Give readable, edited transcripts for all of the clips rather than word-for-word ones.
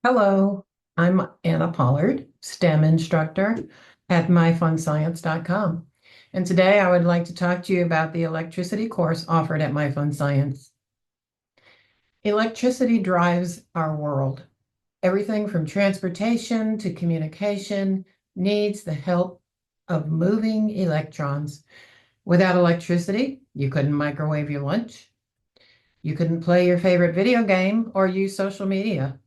Hello, I'm Anna Pollard, STEM instructor at MyFunScience.com. And today I would like to talk to you about the electricity course offered at MyFunScience. Electricity drives our world. Everything from transportation to communication needs the help of moving electrons. Without electricity, you couldn't microwave your lunch, you couldn't play your favorite video game, or use social media.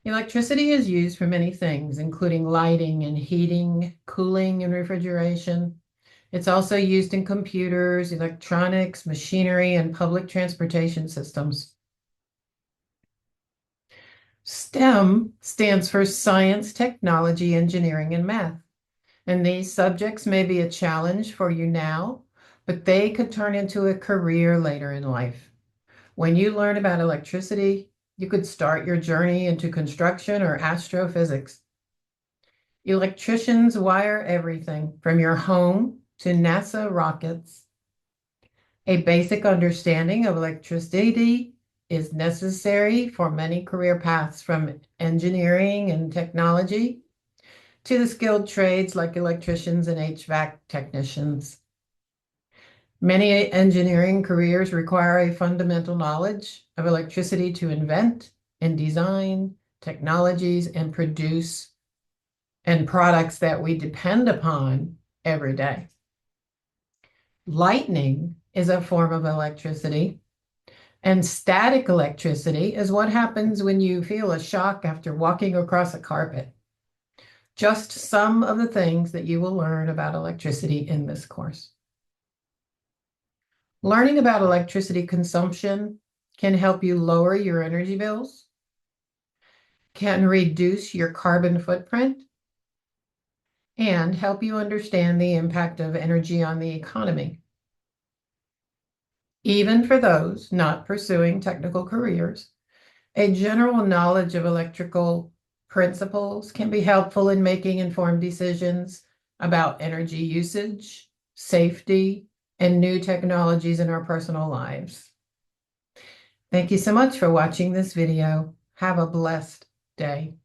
Electricity is used for many things, including lighting and heating, cooling and refrigeration. It's also used in computers, electronics, machinery, and public transportation systems. STEM stands for science, technology, engineering, and math. And these subjects may be a challenge for you now, but they could turn into a career later in life. When you learn about electricity, you could start your journey into construction or astrophysics. Electricians wire everything from your home to NASA rockets. A basic understanding of electricity is necessary for many career paths, from engineering and technology to the skilled trades like electricians and HVAC technicians. Many engineering careers require a fundamental knowledge of electricity to invent and design technologies and produce and products that we depend upon every day. Lightning is a form of electricity, and static electricity is what happens when you feel a shock after walking across a carpet. Just some of the things that you will learn about electricity in this course. Learning about electricity consumption can help you lower your energy bills, can reduce your carbon footprint, and help you understand the impact of energy on the economy. Even for those not pursuing technical careers, a general knowledge of electrical principles can be helpful in making informed decisions about energy usage, safety, and new technologies in our personal lives. Thank you so much for watching this video. Have a blessed day.